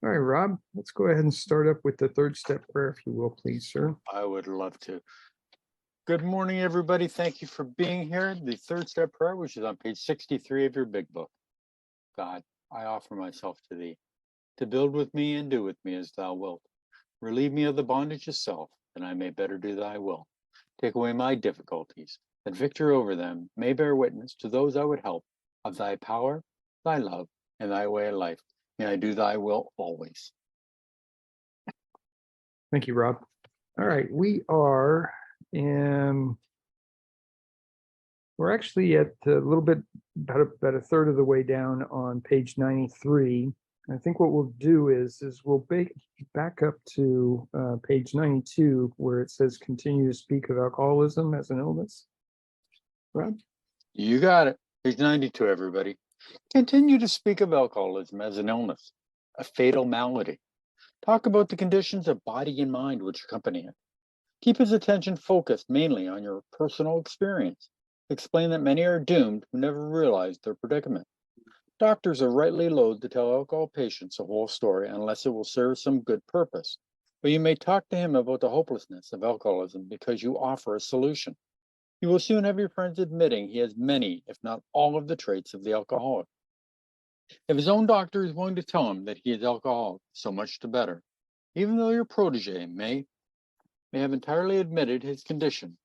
All right, Rob, let's go ahead and start up with the third step prayer, if you will, please, sir. I would love to. Good morning, everybody. Thank you for being here. The third step prayer, which is on page 63 of your big book. God, I offer myself to thee, to build with me and do with me as thou wilt. Relieve me of the bondage of self, that I may better do thy will. Take away my difficulties, that victory over them may bear witness to those I would help of thy power, thy love, and thy way of life. May I do thy will always. Thank you, Rob. All right, we're actually at a little bit about a third of the way down on page 93. I think what we'll do is we'll back up to page 92, where it says continue to speak of alcoholism as an illness. Rob? You got it. Page 92, everybody. Continue to speak of alcoholism as an illness, a fatal malady. Talk about the conditions of body and mind which accompany it. Keep his attention focused mainly on your personal experience. Explain that many are doomed who never realized their predicament. Doctors are rightly loath to tell alcohol patients a whole story unless it will serve some good purpose. But you may talk to him about the hopelessness of alcoholism because you offer a solution. You will soon have your friends admitting he has many, if not all, of the traits of the alcoholic. If his own doctor is willing to tell him that he is alcoholic, so much the better. Even though your protege may have entirely admitted his condition,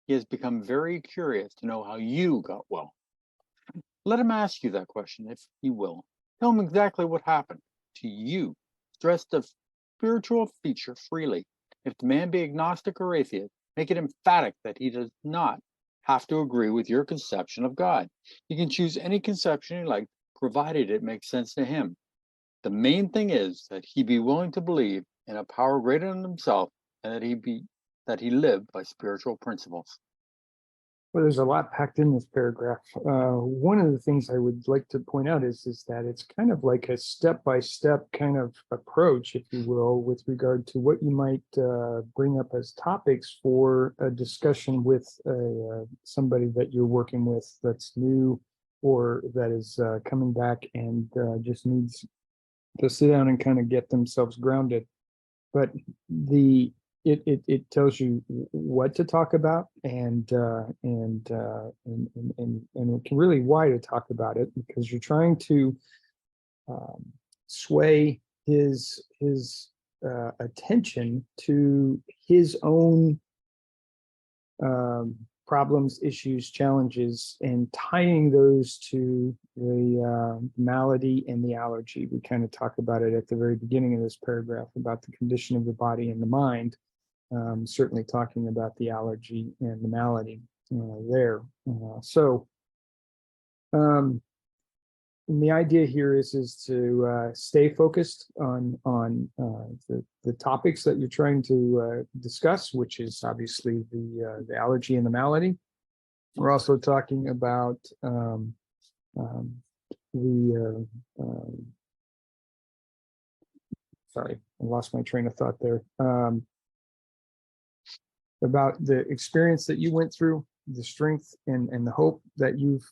he has become very curious to know how you got well. Let him ask you that question, if he will. Tell him exactly what happened to you. Stress the spiritual feature freely. If the man be agnostic or atheist, make it emphatic that he does not have to agree with your conception of God. He can choose any conception he likes, provided it makes sense to him. The main thing is that he be willing to believe in a power greater than himself, and that he live by spiritual principles. Well, there's a lot packed in this paragraph. One of the things I would like to point out is that it's kind of like a step-by-step kind of approach, if you will, with regard to what you might bring up as topics for a discussion with somebody that you're working with that's new or that is coming back and just needs to sit down and kind of get themselves grounded. But it tells you what to talk about and it can really why to talk about it, because you're trying to sway his attention to his own problems, issues, challenges, and tying those to the malady and the allergy. We kind of talk about it at the very beginning of this paragraph about the condition of the body and the mind. Certainly talking about the allergy and the malady there. And the idea here is to stay focused on the topics that you're trying to discuss, which is obviously the allergy and the malady. We're also talking about sorry, I lost my train of thought there. About the experience that you went through, the strength and the hope that you've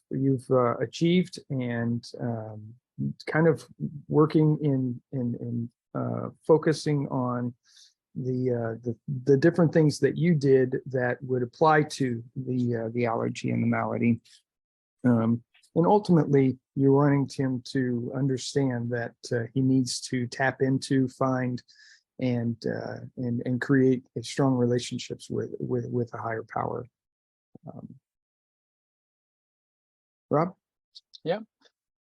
achieved, and kind of working in focusing on the different things that you did that would apply to the allergy and the malady. And ultimately, you're wanting him to understand that he needs to tap into, find, and create a strong relationships with a higher power. Rob? Yeah.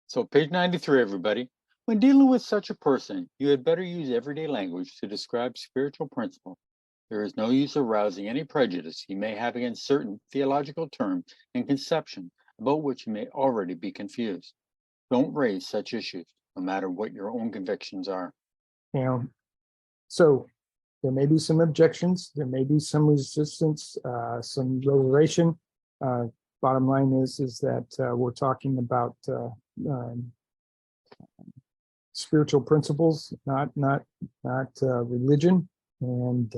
So page 93, everybody. When dealing with such a person, you had better use everyday language to describe spiritual principles. There is no use of rousing any prejudice he may have against certain theological terms and conceptions about which he may already be confused. Don't raise such issues, no matter what your own convictions are. So there may be some objections, there may be some resistance, some revelation. Bottom line is that we're talking about spiritual principles, not religion, and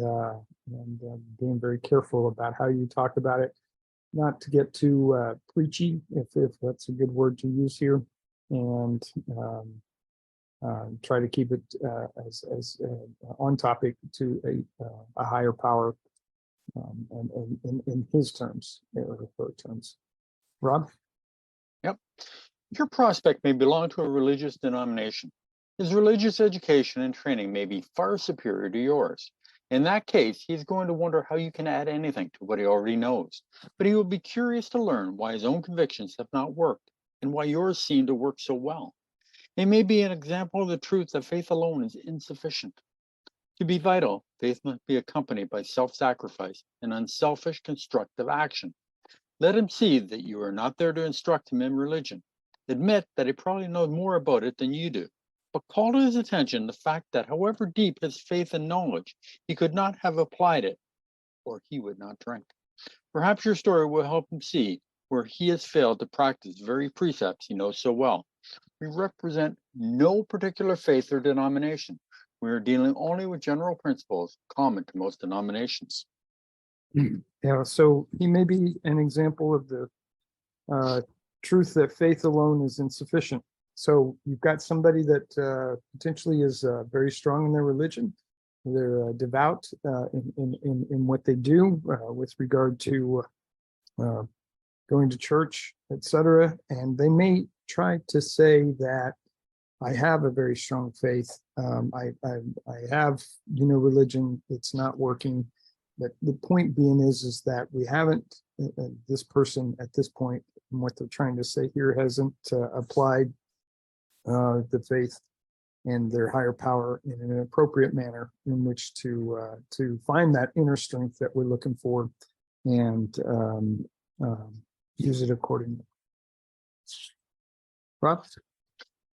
being very careful about how you talk about it, not to get too preachy, if that's a good word to use here, and try to keep it as on topic to a higher power, and in his terms or her terms. Rob? Yep. Your prospect may belong to a religious denomination. His religious education and training may be far superior to yours. In that case, he's going to wonder how you can add anything to what he already knows. But he will be curious to learn why his own convictions have not worked and why yours seem to work so well. It may be an example of the truth that faith alone is insufficient. To be vital, faith must be accompanied by self-sacrifice and unselfish constructive action. Let him see that you are not there to instruct him in religion. Admit that he probably knows more about it than you do, but call to his attention the fact that however deep his faith and knowledge, he could not have applied it, or he would not drink. Perhaps your story will help him see where he has failed to practice the very precepts he knows so well. We represent no particular faith or denomination. We are dealing only with general principles common to most denominations. Yeah, so he may be an example of the truth that faith alone is insufficient. So you've got somebody that potentially is very strong in their religion. They're devout in what they do with regard to going to church, etc. And they may try to say that I have a very strong faith. I have, religion. It's not working. But the point being is that we haven't, this person at this point, and what they're trying to say here, hasn't applied the faith and their higher power in an appropriate manner in which to find that inner strength that we're looking for and use it accordingly. Rob?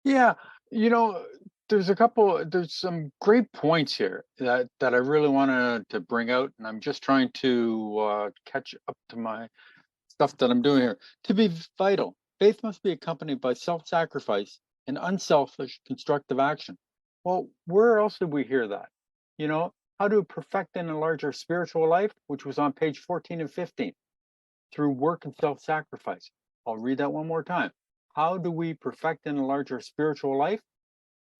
Yeah, there's some great points here that I really want to bring out, and I'm just trying to catch up to my stuff that I'm doing here. To be vital, faith must be accompanied by self-sacrifice and unselfish constructive action. Well, where else did we hear that? How to perfect and enlarge our spiritual life, which was on page 14 and 15, through work and self-sacrifice. I'll read that one more time. How do we perfect and enlarge our spiritual life?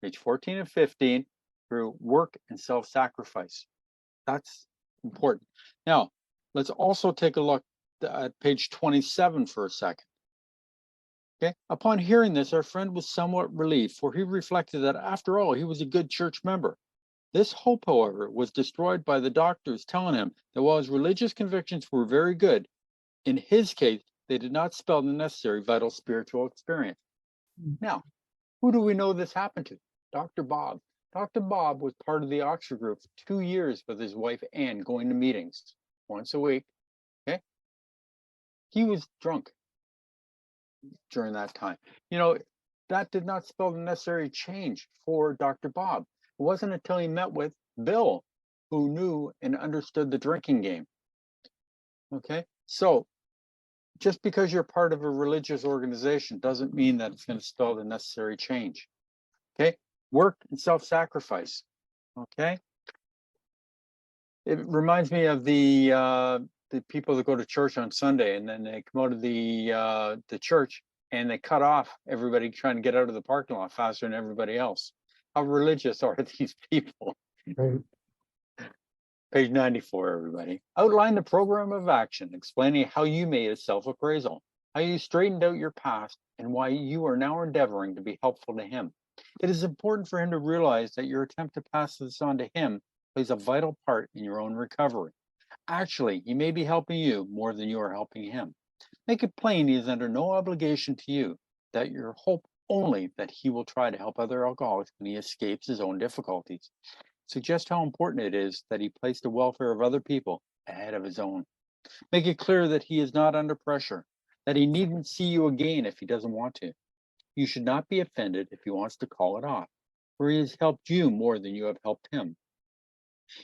Page 14 and 15, through work and self-sacrifice. That's important. Now, let's also take a look at page 27 for a second. Okay. Upon hearing this, our friend was somewhat relieved, for he reflected that after all, he was a good church member. This hope, however, was destroyed by the doctors telling him that while his religious convictions were very good, in his case, they did not spell the necessary vital spiritual experience. Now, who do we know this happened to? Dr. Bob. Dr. Bob was part of the Oxford group for 2 years with his wife Anne, going to meetings once a week. Okay. He was drunk during that time. That did not spell the necessary change for Dr. Bob. It wasn't until he met with Bill, who knew and understood the drinking game. Okay. So just because you're part of a religious organization doesn't mean that it's going to spell the necessary change. Okay. Work and self-sacrifice. Okay. It reminds me of the people that go to church on Sunday and then they come out of the church and they cut off everybody trying to get out of the parking lot faster than everybody else. How religious are these people? Right. Page 94, everybody. Outline the program of action, explaining how you made a self-appraisal, how you straightened out your past, and why you are now endeavoring to be helpful to him. It is important for him to realize that your attempt to pass this on to him plays a vital part in your own recovery. Actually, he may be helping you more than you are helping him. Make it plain he is under no obligation to you, that your hope only that he will try to help other alcoholics when he escapes his own difficulties. Suggest how important it is that he place the welfare of other people ahead of his own. Make it clear that he is not under pressure, that he needn't see you again if he doesn't want to. You should not be offended if he wants to call it off, for he has helped you more than you have helped him.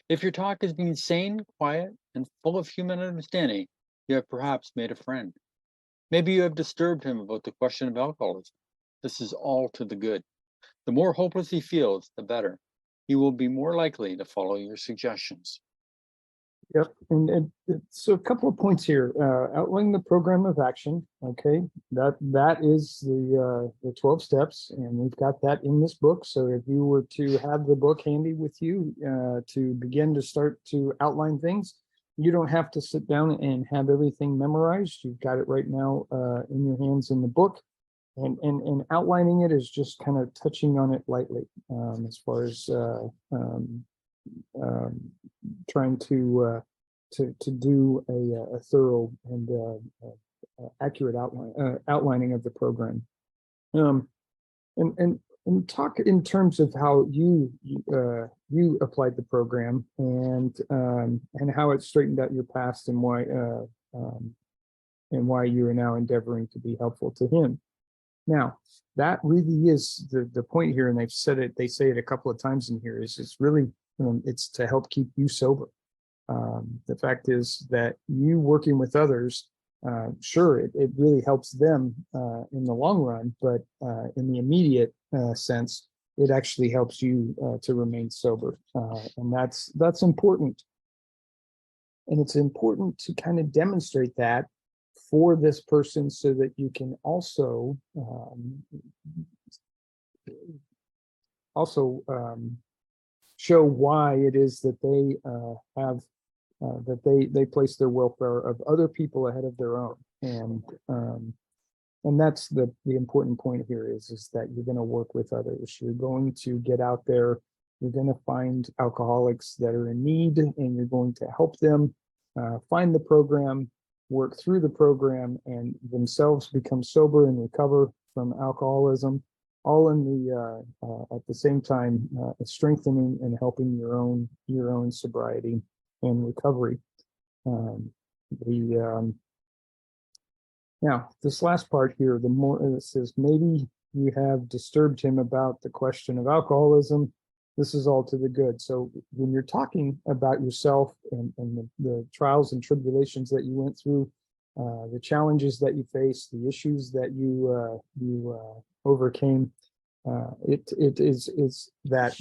If your talk has been sane, quiet, and full of human understanding, you have perhaps made a friend. Maybe you have disturbed him about the question of alcoholism. This is all to the good. The more hopeless he feels, the better. He will be more likely to follow your suggestions. Yep, and so a couple of points here. Outlining the program of action. Okay, that is the 12 steps, and we've got that in this book. So if you were to have the book handy with you to begin to start to outline things, you don't have to sit down and have everything memorized. You've got it right now in your hands in the book, and outlining it is just kind of touching on it lightly as far as um, trying to do a thorough and accurate outlining of the program. Um, and talk in terms of how you applied the program and how it straightened out your past and why you are now endeavoring to be helpful to him. Now, that really is the point here, and they've said it. They say it a couple of times in here. Is it's really it's to help keep you sober. The fact is that you working with others, sure, it really helps them in the long run, but in the immediate sense, it actually helps you to remain sober, and that's important. And it's important to kind of demonstrate that for this person so that you can also show why it is that they have that they place their welfare of other people ahead of their own, and that's the important point here is that you're going to work with others. You're going to get out there. You're going to find alcoholics that are in need, and you're going to help them find the program, work through the program, and themselves become sober and recover from alcoholism, all in the at the same time strengthening and helping your own sobriety and recovery. Now, this last part here, the more it says, maybe you have disturbed him about the question of alcoholism. This is all to the good. So when you're talking about yourself and the trials and tribulations that you went through, the challenges that you faced, the issues that you overcame, it is that,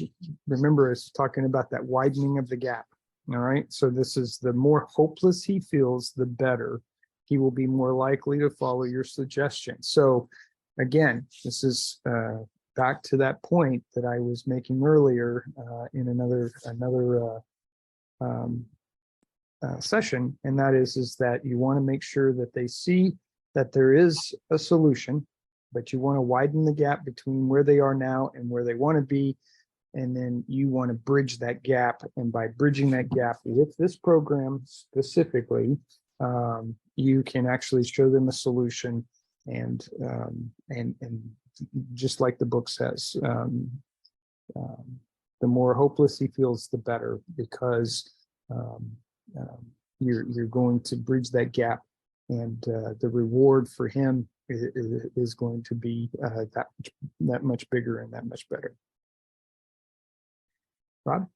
remember, it's talking about that widening of the gap. All right. So this is the more hopeless he feels, the better he will be more likely to follow your suggestion. So again, this is back to that point that I was making earlier in another session, and that is that you want to make sure that they see that there is a solution, but you want to widen the gap between where they are now and where they want to be. And then you want to bridge that gap. And by bridging that gap with this program specifically, you can actually show them a solution. And just like the book says, the more hopeless he feels, the better, because you're going to bridge that gap, and the reward for him is going to be that much bigger and that much better. Rob?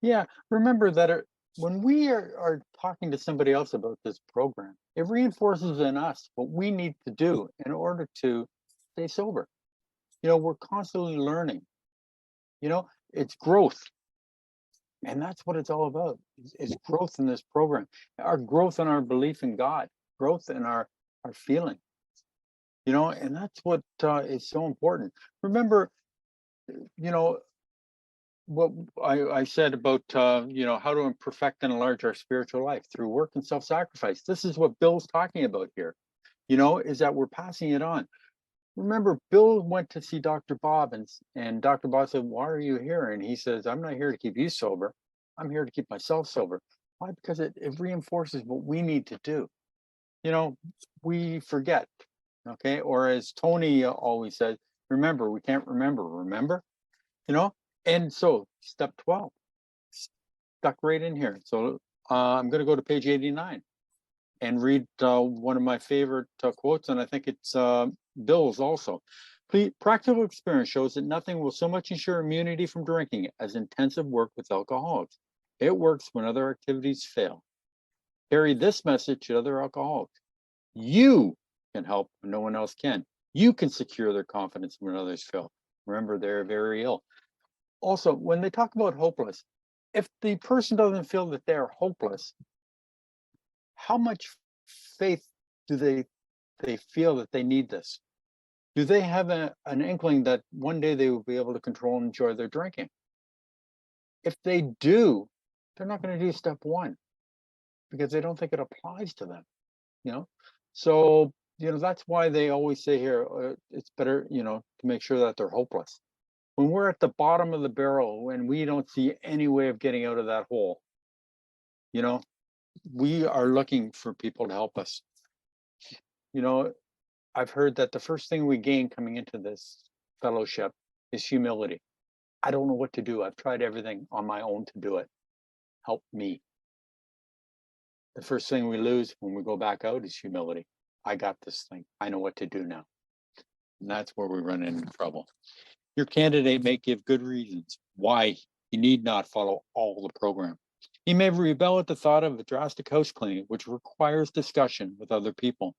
Yeah, remember that when we are talking to somebody else about this program, it reinforces in us what we need to do in order to stay sober. We're constantly learning. It's growth. And that's what it's all about, is growth in this program, our growth in our belief in God, growth in our feeling, and that's what is so important. Remember, what I said about, how to perfect and enlarge our spiritual life through work and self-sacrifice. This is what Bill's talking about here, is that we're passing it on. Remember, Bill went to see Dr. Bob, and Dr. Bob said, "Why are you here?" And he says, "I'm not here to keep you sober. I'm here to keep myself sober." Why? Because it reinforces what we need to do. We forget, okay? Or as Tony always says, remember, we can't remember, And so step 12, stuck right in here. So I'm going to go to page 89 and read one of my favorite quotes, and I think it's Bill's also. Practical experience shows that nothing will so much ensure immunity from drinking as intensive work with alcoholics. It works when other activities fail. Carry this message to other alcoholics. You can help when no one else can. You can secure their confidence when others fail. Remember, they're very ill. Also, when they talk about hopeless, if the person doesn't feel that they're hopeless, how much faith do they feel that they need this? Do they have an inkling that one day they will be able to control and enjoy their drinking? If they do, they're not going to do step one because they don't think it applies to them, you know? So, that's why they always say here, it's better, to make sure that they're hopeless. When we're at the bottom of the barrel and we don't see any way of getting out of that hole, you know, we are looking for people to help us. I've heard that the first thing we gain coming into this fellowship is humility. I don't know what to do. I've tried everything on my own to do it. Help me. The first thing we lose when we go back out is humility. I got this thing. I know what to do now. And that's where we run into trouble. Your candidate may give good reasons why he need not follow all the program. He may rebel at the thought of a drastic house cleaning, which requires discussion with other people.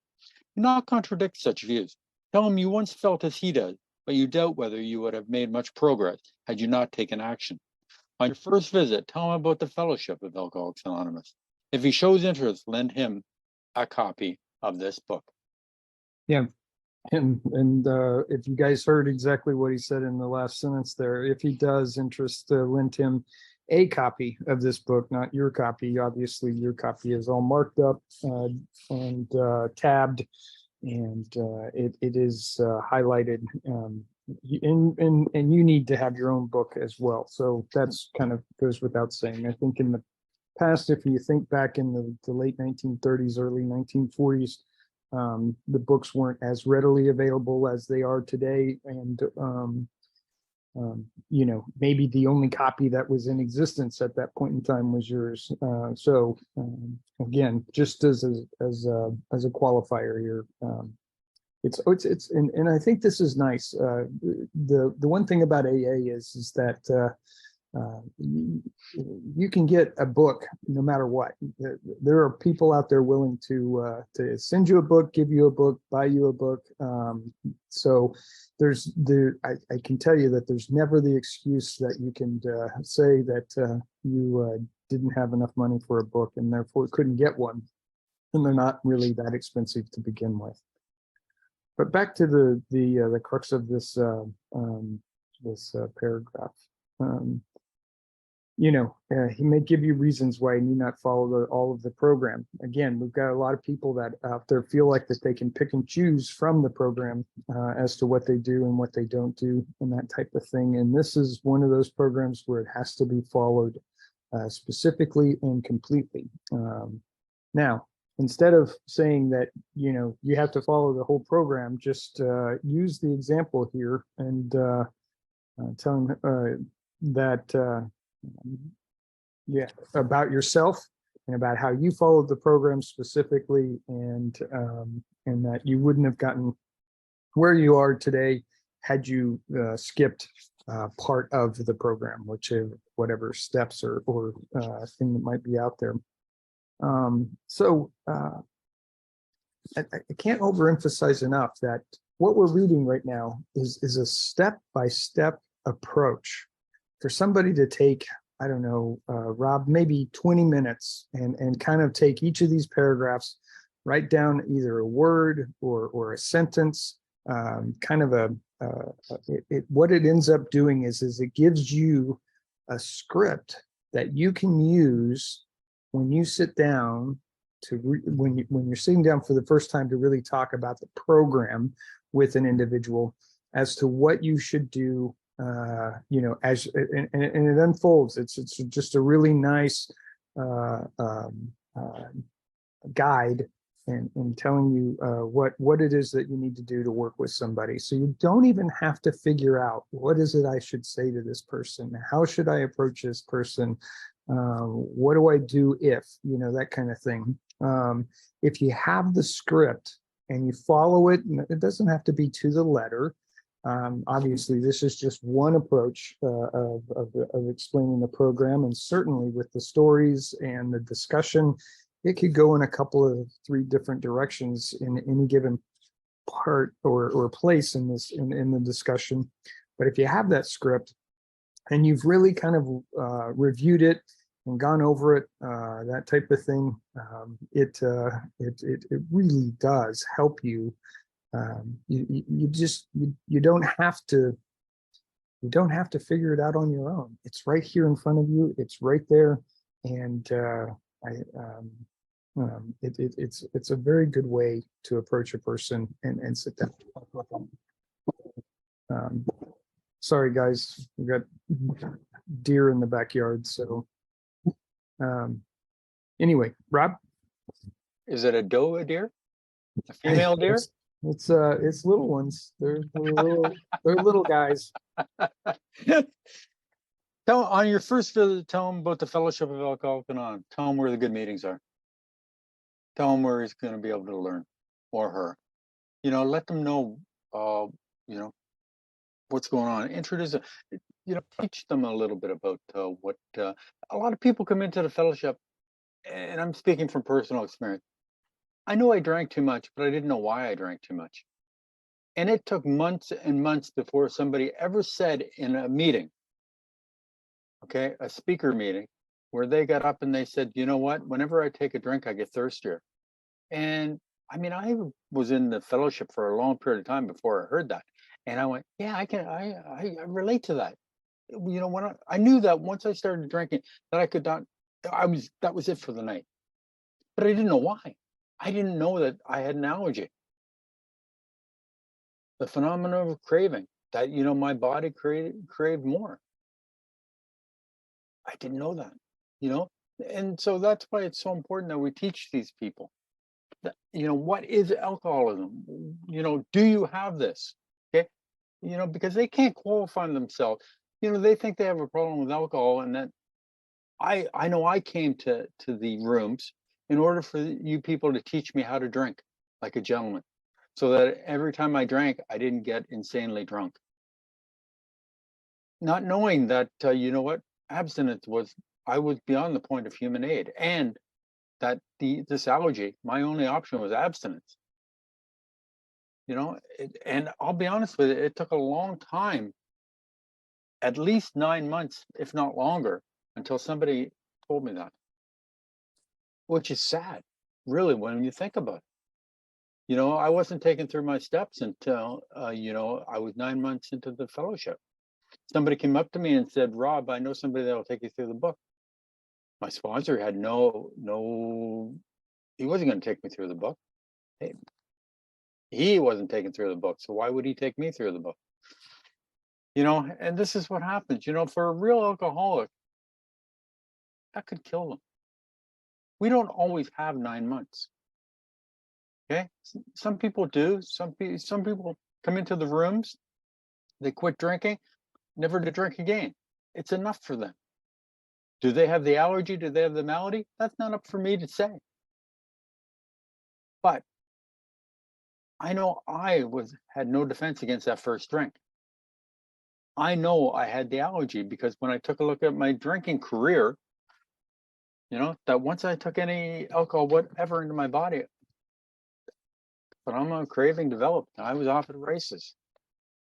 Do not contradict such views. Tell him you once felt as he does, but you doubt whether you would have made much progress had you not taken action. On your first visit, tell him about the Fellowship of Alcoholics Anonymous. If he shows interest, lend him a copy of this book. Yeah. And if you guys heard exactly what he said in the last sentence there, if he does interest, lend him a copy of this book, not your copy. Obviously, your copy is all marked up and tabbed, and it is highlighted. And you need to have your own book as well. So that's kind of goes without saying. I think in the past, if you think back in the late 1930s, early 1940s, the books weren't as readily available as they are today. And, maybe the only copy that was in existence at that point in time was yours. So again, just as a qualifier here, and I think this is nice. The one thing about AA is that you can get a book no matter what. There are people out there willing to send you a book, give you a book, buy you a book. So I can tell you that there's never the excuse that you can say that you didn't have enough money for a book and therefore couldn't get one. And they're not really that expensive to begin with. But back to the crux of this paragraph. He may give you reasons why you need not follow all of the program. Again, we've got a lot of people that out there feel like that they can pick and choose from the program as to what they do and what they don't do and that type of thing. And this is one of those programs where it has to be followed specifically and completely. Now, instead of saying that, you have to follow the whole program, just use the example here and tell them that about yourself and about how you followed the program specifically, and that you wouldn't have gotten where you are today had you skipped part of the program, which is whatever steps or thing that might be out there. So I can't overemphasize enough that what we're reading right now is a step-by-step approach for somebody to take, I don't know, Rob, maybe 20 minutes and kind of take each of these paragraphs, write down either a word or a sentence, kind of what it ends up doing is it gives you a script that you can use when you sit down when you're sitting down for the first time to really talk about the program with an individual as to what you should do. As and it unfolds. It's just a really nice guide and telling you what it is that you need to do to work with somebody. So you don't even have to figure out what is it I should say to this person, how should I approach this person, what do I do if, that kind of thing. If you have the script and you follow it, and it doesn't have to be to the letter. Obviously, this is just one approach of explaining the program, and certainly with the stories and the discussion, it could go in a couple of 3 different directions in any given part or place in the discussion. But if you have that script, and you've really kind of reviewed it and gone over it, that type of thing, it really does help you. You don't have to, figure it out on your own. It's right here in front of you. It's right there, and I it's a very good way to approach a person and sit down and talk with them. Sorry guys, we got deer in the backyard. So anyway, Rob, Is it a doe, a deer? A female deer? It's little ones. They're little guys. On your first visit, tell him about the Fellowship of Alcoholics Anonymous. Tell him where the good meetings are. Tell him where he's going to be able to learn, or her. Let them know, what's going on. Introduce them, teach them a little bit about what a lot of people come into the fellowship, and I'm speaking from personal experience. I knew I drank too much, but I didn't know why I drank too much. And it took months and months before somebody ever said in a meeting, a speaker meeting, where they got up and they said, you know what, whenever I take a drink, I get thirstier. And I mean, I was in the fellowship for a long period of time before I heard that. And I went, yeah, I relate to that. When I knew that once I started drinking, that I could not, that was it for the night. But I didn't know why. I didn't know that I had an allergy. The phenomenon of craving, that, my body craved more. I didn't know that, and so that's why it's so important that we teach these people that, what is alcoholism? Do you have this? Okay. Because they can't qualify themselves. They think they have a problem with alcohol, and that I know I came to the rooms in order for you people to teach me how to drink like a gentleman, so that every time I drank, I didn't get insanely drunk. Not knowing that, what abstinence was, I was beyond the point of human aid, and that this allergy, my only option was abstinence. And I'll be honest with you, it took a long time, at least 9 months, if not longer, until somebody told me that, which is sad, really, when you think about it. I wasn't taken through my steps until, I was 9 months into the fellowship. Somebody came up to me and said, Rob, I know somebody that will take you through the book. My sponsor had no, he wasn't going to take me through the book. He wasn't taken through the book. So why would he take me through the book? And this is what happens, for a real alcoholic, that could kill them. We don't always have 9 months. Okay. Some people do. Some people come into the rooms, they quit drinking, never to drink again. It's enough for them. Do they have the allergy? Do they have the malady? That's not up for me to say. But I know I had no defense against that first drink. I know I had the allergy because when I took a look at my drinking career, that once I took any alcohol, whatever, into my body, phenomenal craving developed. I was off to the races.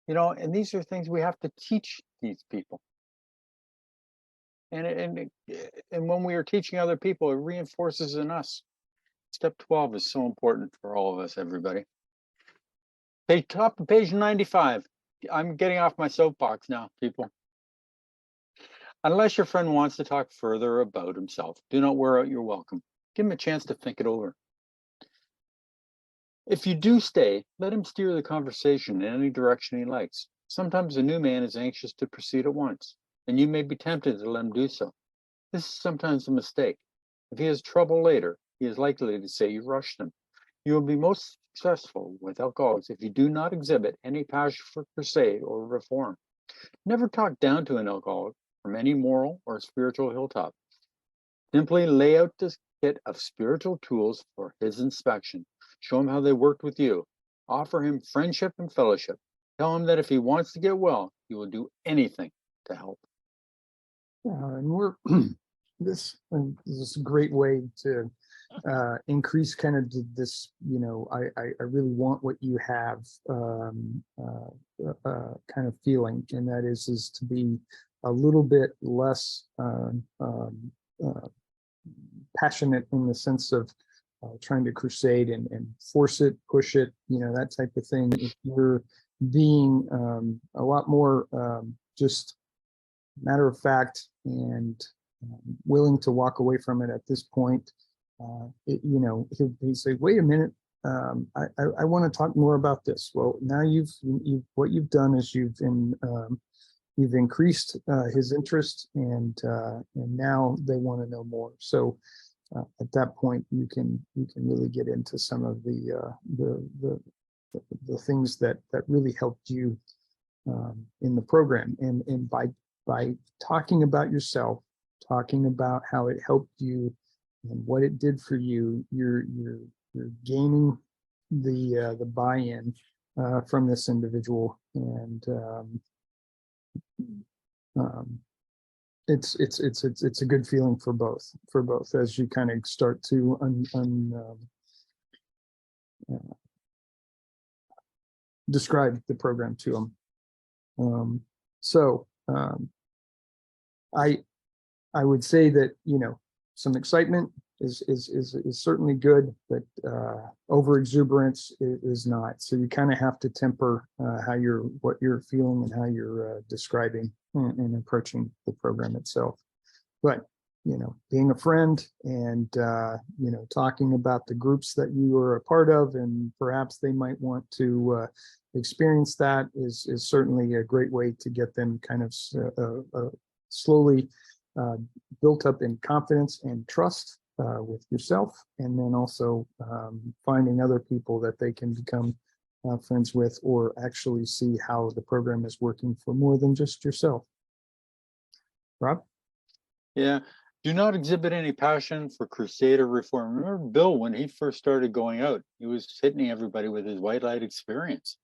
And these are things we have to teach these people. And when we are teaching other people, it reinforces in us. Step 12 is so important for all of us, everybody. Top of page 95. I'm getting off my soapbox now, people. Unless your friend wants to talk further about himself, do not wear out your welcome. Give him a chance to think it over. If you do stay, let him steer the conversation in any direction he likes. Sometimes a new man is anxious to proceed at once, and you may be tempted to let him do so. This is sometimes a mistake. If he has trouble later, he is likely to say you rushed him. You will be most successful with alcoholics if you do not exhibit any passion for crusade or reform. Never talk down to an alcoholic from any moral or spiritual hilltop. Simply lay out this kit of spiritual tools for his inspection. Show him how they worked with you. Offer him friendship and fellowship. Tell him that if he wants to get well, you will do anything to help. And this is a great way to increase kind of this, I really want what you have kind of feeling, and that is to be a little bit less uh, passionate in the sense of trying to crusade and force it, push it, that type of thing. If you're being a lot more just matter of fact and willing to walk away from it at this point, he'll say, wait a minute, I want to talk more about this. Well, now what you've done is you've increased his interest, and now they want to know more. So at that point, you can really get into some of the things that really helped you in the program, and by talking about yourself, talking about how it helped you and what it did for you, you're gaining the buy-in from this individual, and it's a good feeling for both as you kind of start to describe the program to them. I would say that some excitement is certainly good, but over exuberance is not. So you kind of have to temper what you're feeling and how you're describing and approaching the program itself. But being a friend and talking about the groups that you are a part of, and perhaps they might want to experience that, is certainly a great way to get them kind of slowly built up in confidence and trust with yourself, and then also finding other people that they can become friends with, or actually see how the program is working for more than just yourself. Rob? Yeah. Do not exhibit any passion for crusader reform. Remember Bill, when he first started going out, he was hitting everybody with his white light experience.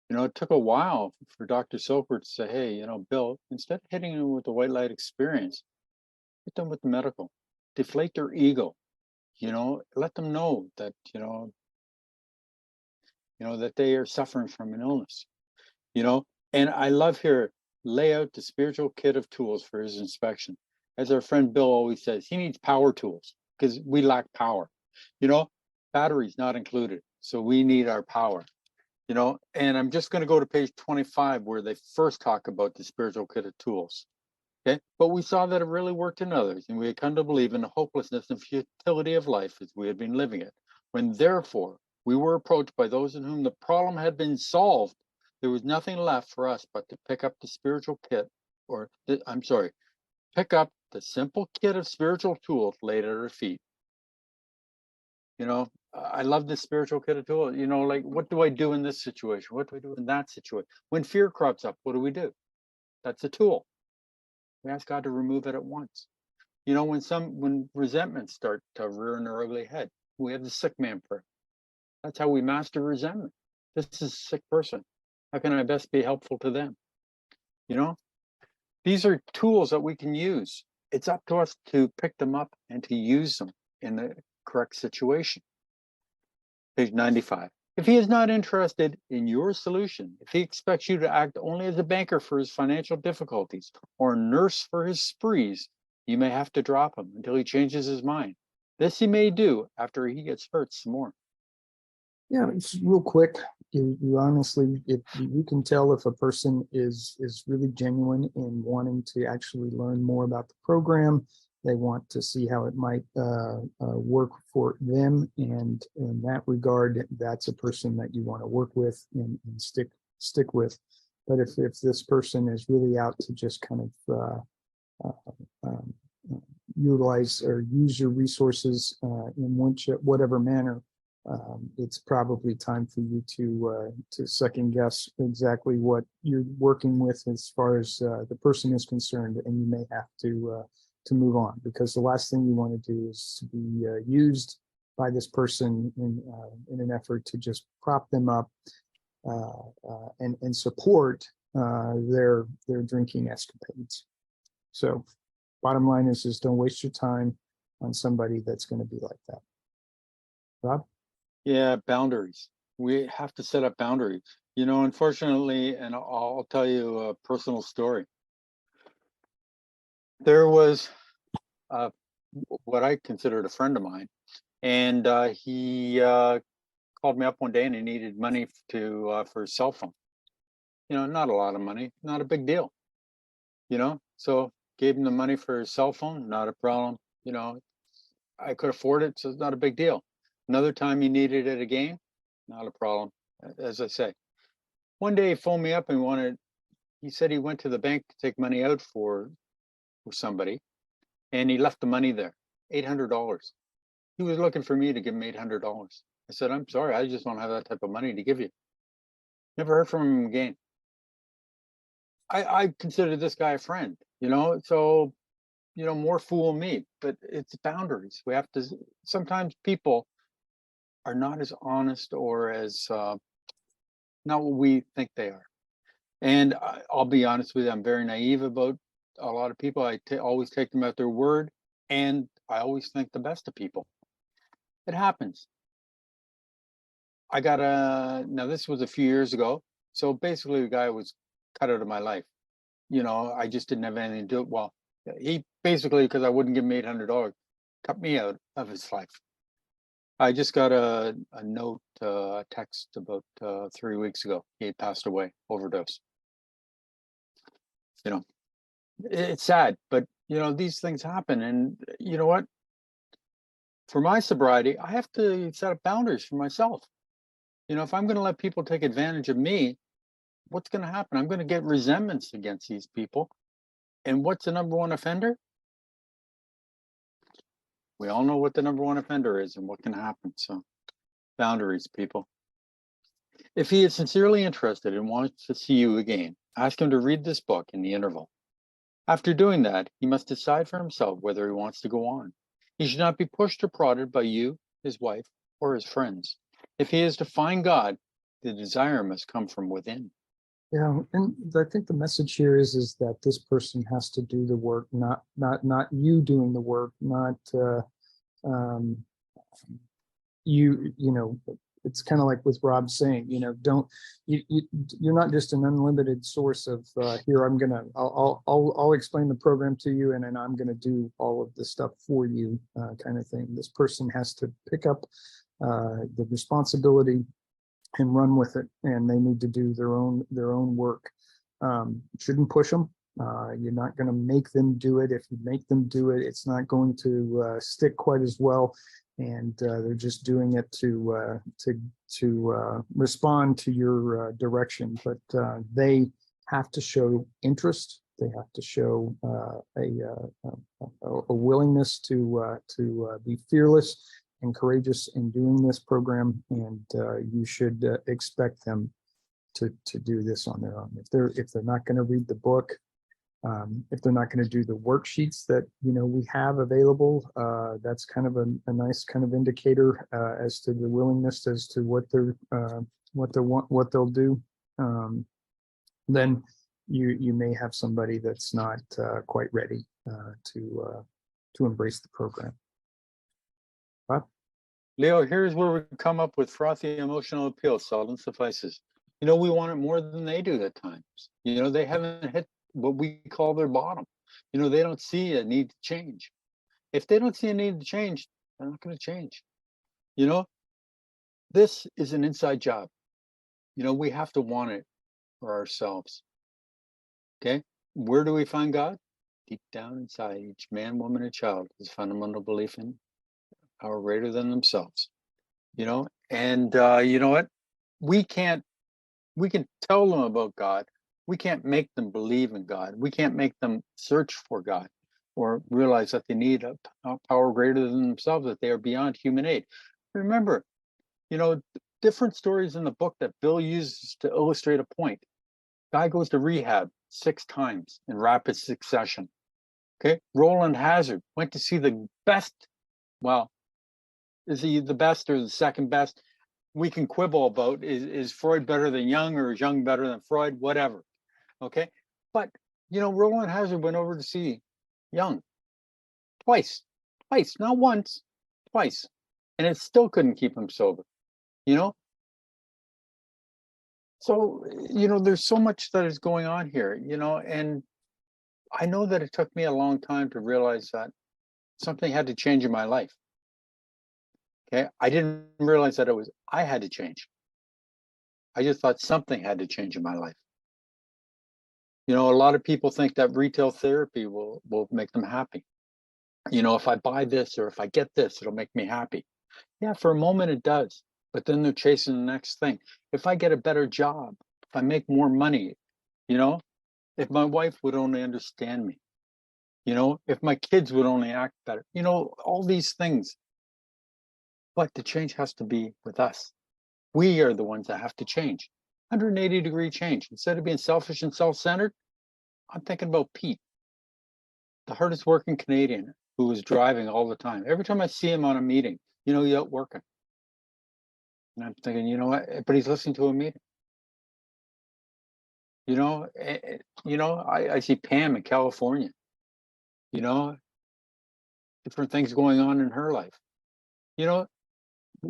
It took a while for Dr. Silkworth to say, hey, Bill, instead of hitting him with the white light experience, hit them with the medical. Deflate their ego. Let them know that, that they are suffering from an illness. And I love here, lay out the spiritual kit of tools for his inspection. As our friend Bill always says, he needs power tools because we lack power. Batteries not included. So we need our power. And I'm just going to go to page 25 where they first talk about the spiritual kit of tools. Okay, but we saw that it really worked in others, and we had come to believe in the hopelessness and futility of life as we had been living it. When therefore we were approached by those in whom the problem had been solved, there was nothing left for us but to pick up the spiritual kit, pick up the simple kit of spiritual tools laid at our feet. I love this spiritual kit of tools. Like, what do I do in this situation? What do I do in that situation? When fear crops up, what do? That's a tool. We ask God to remove it at once. When resentments start to rear their ugly head, we have the sick man prayer. That's how we master resentment. This is a sick person. How can I best be helpful to them? These are tools that we can use. It's up to us to pick them up and to use them in the correct situation. Page 95. If he is not interested in your solution, if he expects you to act only as a banker for his financial difficulties or a nurse for his sprees, you may have to drop him until he changes his mind. This he may do after he gets hurt some more. Yeah, it's real quick. You honestly, if you can tell if a person is really genuine in wanting to actually learn more about the program, they want to see how it might work for them, and in that regard, that's a person that you want to work with and stick with. But if this person is really out to just kind of utilize or use your resources in whatever manner, it's probably time for you to second guess exactly what you're working with as far as the person is concerned, and you may have to move on, because the last thing you want to do is to be used by this person in an effort to just prop them up and support their drinking escapades. So bottom line is don't waste your time on somebody that's going to be like that. Rob? Yeah, boundaries. We have to set up boundaries. Unfortunately, and I'll tell you a personal story. There was uh, what I considered a friend of mine, and he called me up one day and he needed money for his cell phone. Not a lot of money, not a big deal. So gave him the money for his cell phone, not a problem. I could afford it, so it's not a big deal. Another time he needed it again, not a problem. As I say, one day he phoned me up and he said he went to the bank to take money out for somebody, and he left the money there, $800. He was looking for me to give him $800. I said, I'm sorry, I just don't have that type of money to give you. Never heard from him again. I consider this guy a friend, so more fool me, but it's boundaries. We have to, sometimes people are not as honest or as not what we think they are. And I'll be honest with you, I'm very naive about a lot of people. I always take them at their word, and I always think the best of people. It happens. Now this was a few years ago. So basically the guy was cut out of my life. I just didn't have anything to do. Well, he basically, because I wouldn't give him $800, cut me out of his life. I just got a note, a text about 3 weeks ago. He passed away, overdose. It's sad, but these things happen. And you know what? For my sobriety, I have to set up boundaries for myself. If I'm going to let people take advantage of me, what's going to happen? I'm going to get resentments against these people. And what's the number one offender? We all know what the number one offender is and what can happen. So boundaries, people. If he is sincerely interested and wants to see you again, ask him to read this book in the interval. After doing that, he must decide for himself whether he wants to go on. He should not be pushed or prodded by you, his wife, or his friends. If he is to find God, the desire must come from within. Yeah, and I think the message here is that this person has to do the work, not you doing the work, not um, it's kind of like with Rob saying, don't you're not just an unlimited source of here. I'll explain the program to you, and then I'm gonna do all of this stuff for you, kind of thing. This person has to pick up the responsibility and run with it, and they need to do their own work. Shouldn't push them. You're not going to make them do it. If you make them do it, it's not going to stick quite as well, and they're just doing it to respond to your direction. But they have to show interest. They have to show a willingness to be fearless and courageous in doing this program, and you should expect them to do this on their own. If they're not going to read the book, if they're not going to do the worksheets that we have available, that's kind of a nice kind of indicator as to the willingness as to what they'll do. Then you may have somebody that's not quite ready to embrace the program. Leo, here's where we come up with frothy emotional appeal. Seldom suffices. We want it more than they do at times. They haven't hit what we call their bottom. They don't see a need to change. If they don't see a need to change, they're not going to change. This is an inside job. We have to want it for ourselves. Okay? Where do we find God? Deep down inside each man, woman, and child is fundamental belief in power greater than themselves. And you know what? We can tell them about God. We can't make them believe in God. We can't make them search for God or realize that they need a power greater than themselves, that they are beyond human aid. Remember, different stories in the book that Bill uses to illustrate a point. Guy goes to rehab 6 times in rapid succession. Okay. Roland Hazard went to see the best. Well, is he the best or the second best? We can quibble about is Freud better than Jung, or is Jung better than Freud? Whatever. Okay. But, Roland Hazard went over to see Jung twice, not once, twice. And it still couldn't keep him sober, So, there's so much that is going on here, and I know that it took me a long time to realize that something had to change in my life. Okay. I didn't realize that I had to change. I just thought something had to change in my life. A lot of people think that retail therapy will make them happy. If I buy this or if I get this, it'll make me happy. Yeah, for a moment it does. But then they're chasing the next thing. If I get a better job, if I make more money, you know, if my wife would only understand me, if my kids would only act better, all these things. But the change has to be with us. We are the ones that have to change. 180-degree change. Instead of being selfish and self-centered, I'm thinking about Pete, the hardest working Canadian who was driving all the time. Every time I see him on a meeting, he's out working. And I'm thinking, you know what? But he's listening to a meeting. I see Pam in California, you know, different things going on in her life.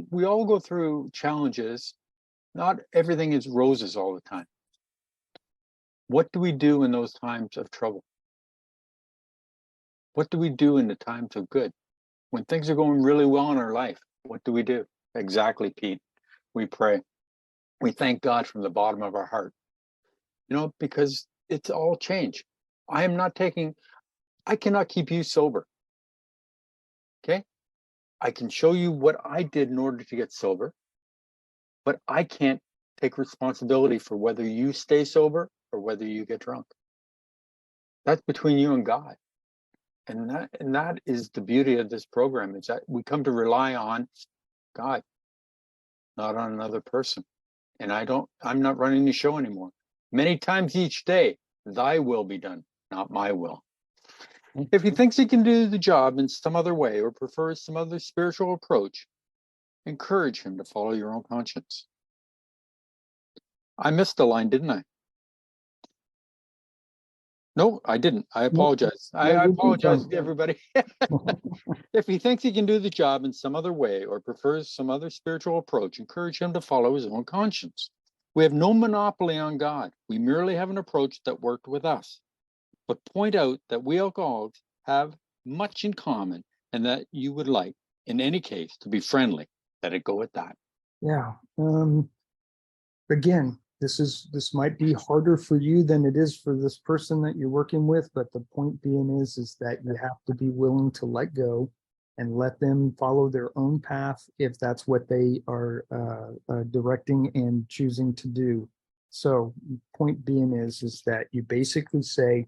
We all go through challenges. Not everything is roses all the time. What do we do in those times of trouble? What do we do in the times of good? When things are going really well in our life, what do we do? Exactly, Pete. We pray. We thank God from the bottom of our heart, because it's all change. I cannot keep you sober. Okay. I can show you what I did in order to get sober, but I can't take responsibility for whether you stay sober or whether you get drunk. That's between you and God. And that is the beauty of this program, is that we come to rely on God, not on another person. And I'm not running the show anymore. Many times each day, thy will be done, not my will. If he thinks he can do the job in some other way or prefers some other spiritual approach, encourage him to follow your own conscience. I missed a line, didn't I? No, I didn't. I apologize. I apologize to everybody. If he thinks he can do the job in some other way or prefers some other spiritual approach, encourage him to follow his own conscience. We have no monopoly on God. We merely have an approach that worked with us. But point out that we alcoholics have much in common and that you would like, in any case, to be friendly. Let it go at that. Yeah. Again, this might be harder for you than it is for this person that you're working with, but the point being is that you have to be willing to let go and let them follow their own path if that's what they are directing and choosing to do. So point being is that you basically say,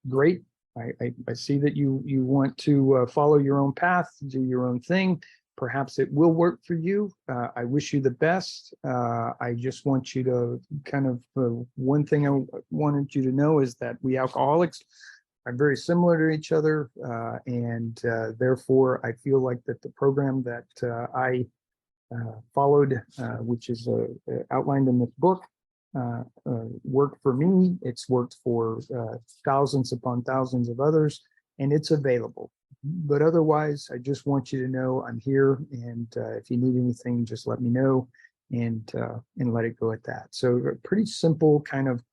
great, I see that you want to follow your own path, do your own thing. Perhaps it will work for you. I wish you the best. I just want you to kind of, one thing I wanted you to know is that we alcoholics are very similar to each other. And therefore, I feel like that the program that I followed, which is outlined in this book, worked for me. It's worked for thousands upon thousands of others, and it's available. But otherwise, I just want you to know I'm here, and if you need anything, just let me know, and let it go at that. So a pretty simple kind of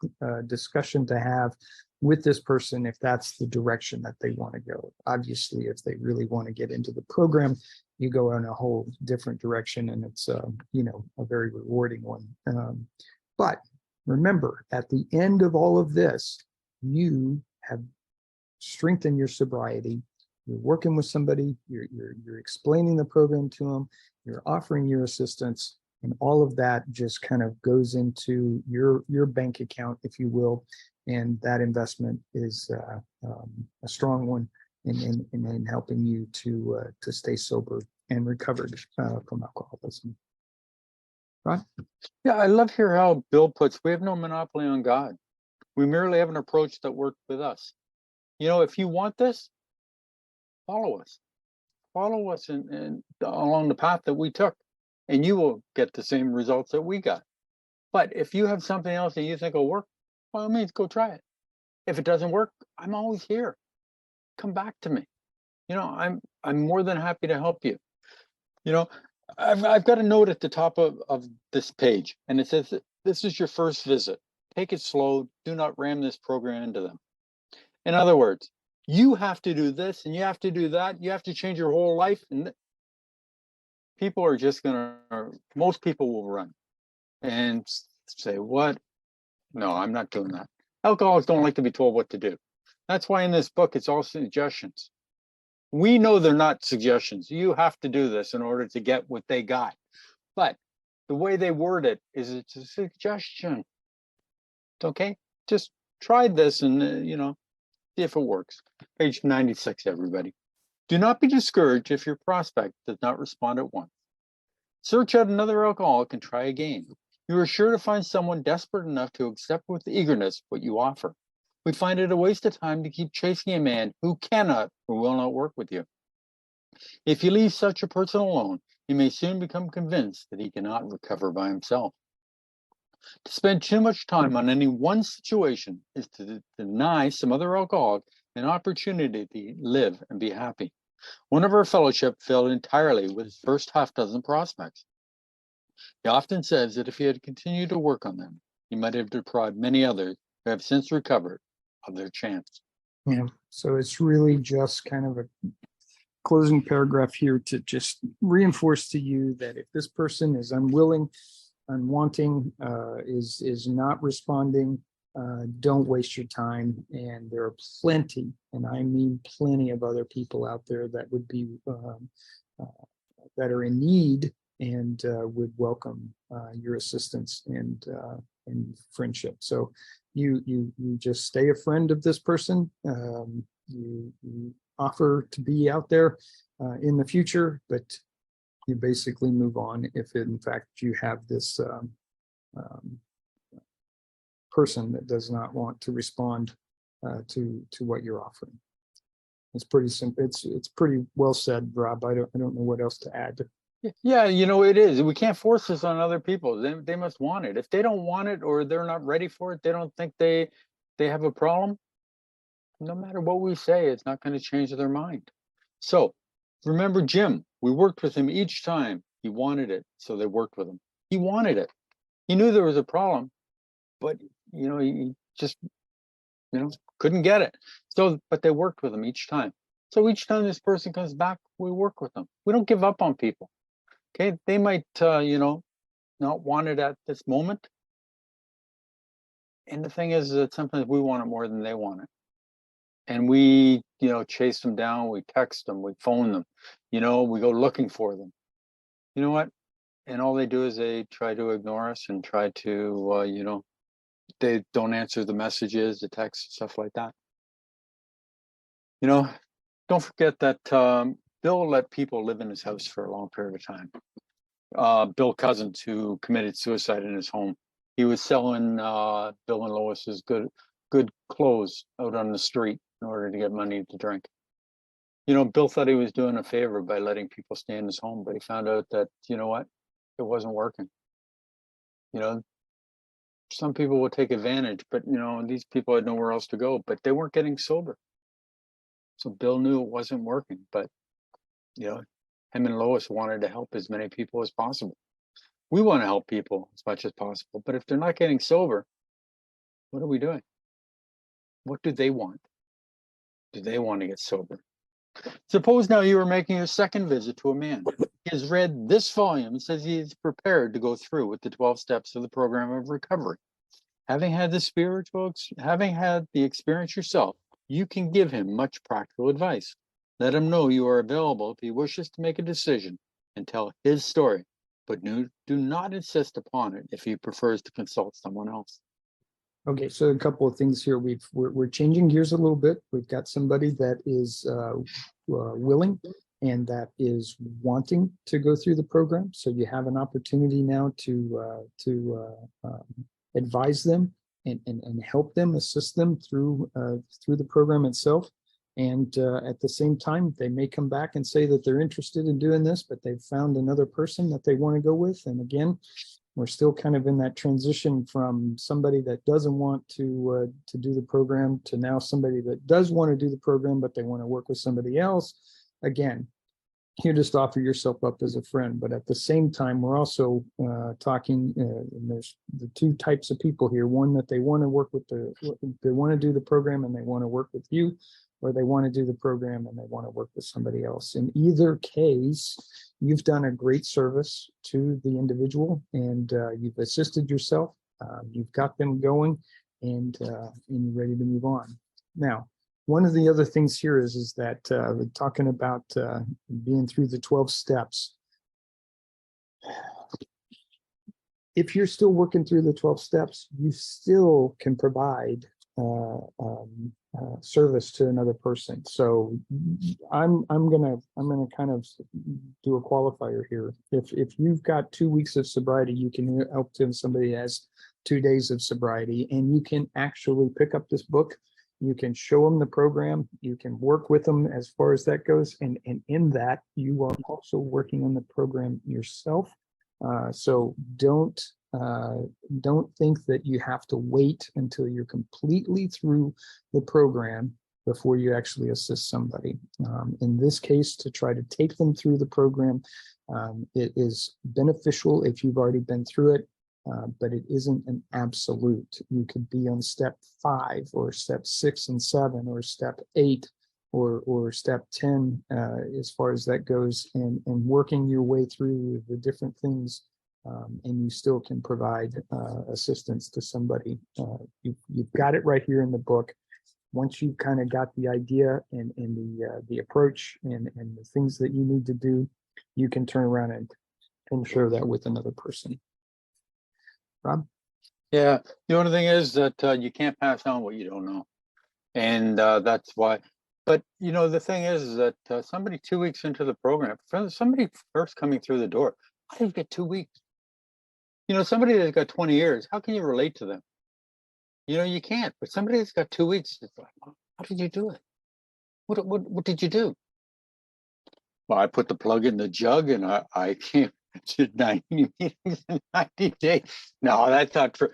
discussion to have with this person if that's the direction that they want to go. Obviously, if they really want to get into the program, you go in a whole different direction, and it's a very rewarding one. But remember, at the end of all of this, you have strengthened your sobriety. You're working with somebody, you're explaining the program to them, you're offering your assistance, and all of that just kind of goes into your bank account, if you will, and that investment is a strong one in helping you to stay sober and recovered from alcoholism. Right? Yeah, I love here how Bill puts, we have no monopoly on God. We merely have an approach that worked with us. If you want this, follow us. Follow us and along the path that we took, and you will get the same results that we got. But if you have something else that you think will work, by all means, go try it. If it doesn't work, I'm always here. Come back to me. I'm more than happy to help you. I've got a note at the top of this page, and it says, this is your first visit. Take it slow. Do not ram this program into them. In other words, you have to do this and you have to do that. You have to change your whole life. And people are just most people will run and say, what? No, I'm not doing that. Alcoholics don't like to be told what to do. That's why in this book, it's all suggestions. We know they're not suggestions. You have to do this in order to get what they got. But the way they word it is it's a suggestion. Okay? Just try this and, see if it works. Page 96, everybody. Do not be discouraged if your prospect does not respond at once. Search out another alcoholic and try again. You are sure to find someone desperate enough to accept with eagerness what you offer. We find it a waste of time to keep chasing a man who cannot or will not work with you. If you leave such a person alone, you may soon become convinced that he cannot recover by himself. To spend too much time on any one situation is to deny some other alcoholic an opportunity to live and be happy. One of our fellowship failed entirely with his first half dozen prospects. He often says that if he had continued to work on them, he might have deprived many others who have since recovered of their chance. Yeah. So it's really just kind of a closing paragraph here to just reinforce to you that if this person is unwilling, unwanting, is not responding, don't waste your time. And there are plenty, and I mean plenty of other people out there that would be that are in need and would welcome your assistance and friendship. So you just stay a friend of this person. You offer to be out there in the future, but you basically move on if in fact you have this person that does not want to respond to what you're offering. It's pretty simple. It's pretty well said, Rob. I don't know what else to add. Yeah, it is. We can't force this on other people. They must want it. If they don't want it or they're not ready for it, they don't think they have a problem. No matter what we say, it's not going to change their mind. So remember Jim, we worked with him each time he wanted it. So they worked with him. He wanted it. He knew there was a problem, but he just, couldn't get it. So, but they worked with him each time. So each time this person comes back, we work with them. We don't give up on people. Okay. They might, not want it at this moment. And the thing is that sometimes we want it more than they want it. And we, chase them down, we text them, we phone them, we go looking for them. You know what? And all they do is they try to ignore us and try to, they don't answer the messages, the texts, stuff like that. Don't forget that Bill let people live in his house for a long period of time. Bill Cousins, who committed suicide in his home, he was selling Bill and Lois's good clothes out on the street in order to get money to drink. Bill thought he was doing a favor by letting people stay in his home, but he found out that, it wasn't working. Some people would take advantage, but, these people had nowhere else to go, but they weren't getting sober. So Bill knew it wasn't working, but, him and Lois wanted to help as many people as possible. We want to help people as much as possible, but if they're not getting sober, what are we doing? What do they want? Do they want to get sober? Suppose now you are making a second visit to a man. He has read this volume and says he is prepared to go through with the 12 steps of the program of recovery. Having had the experience yourself, you can give him much practical advice. Let him know you are available if he wishes to make a decision and tell his story, but do not insist upon it if he prefers to consult someone else. Okay, so a couple of things here. We're changing gears a little bit. We've got somebody that is willing and that is wanting to go through the program. So you have an opportunity now to advise them and help them, assist them through the program itself. And at the same time, they may come back and say that they're interested in doing this, but they've found another person that they want to go with. And again, we're still kind of in that transition from somebody that doesn't want to do the program to now somebody that does want to do the program, but they want to work with somebody else. Again, you just offer yourself up as a friend. But at the same time, we're also talking, and there's the two types of people here. One, that they want to work with they want to do the program and they want to work with you, or they want to do the program and they want to work with somebody else. In either case, you've done a great service to the individual, and you've assisted yourself. You've got them going, and you're ready to move on. Now, one of the other things here is that we're talking about being through the 12 steps. If you're still working through the 12 steps, you still can provide service to another person. So I'm gonna kind of do a qualifier here. If you've got 2 weeks of sobriety, you can help to somebody who has 2 days of sobriety, and you can actually pick up this book. You can show them the program. You can work with them as far as that goes. And in that, you are also working on the program yourself. So don't think that you have to wait until you're completely through the program before you actually assist somebody. In this case, to try to take them through the program, it is beneficial if you've already been through it. But it isn't an absolute. You could be on step 5 or step 6 and 7 or step 8 or step 10 as far as that goes, and working your way through the different things, and you still can provide assistance to somebody. You've got it right here in the book. Once you've kind of got the idea and the approach and the things that you need to do, you can turn around and share that with another person. Rob? Yeah, the only thing is that you can't pass on what you don't know. And that's why. But, you know, the thing is that somebody 2 weeks into the program, for somebody first coming through the door, how do you get 2 weeks? You know, somebody that's got 20 years, how can you relate to them? You know, you can't. But somebody that's got 2 weeks, it's like, how did you do it? What did you do? Well, I put the plug in the jug and I came to 90 meetings in 90 days. No, that's not true.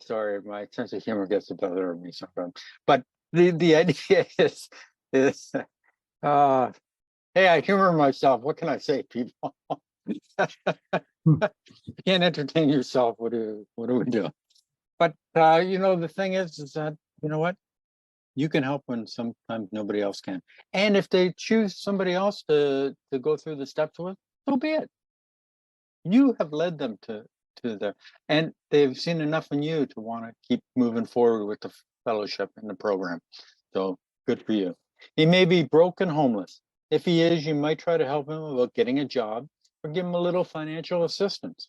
Sorry, my sense of humor gets the better of me sometimes. But the idea is hey, I humor myself. What can I say, people? You can't entertain yourself. What do we do? But you know, the thing is that, you know what? You can help when sometimes nobody else can. And if they choose somebody else to go through the steps with, so be it. You have led them to there, and they've seen enough in you to want to keep moving forward with the fellowship and the program. So good for you. He may be broke and homeless. If he is, you might try to help him about getting a job or give him a little financial assistance.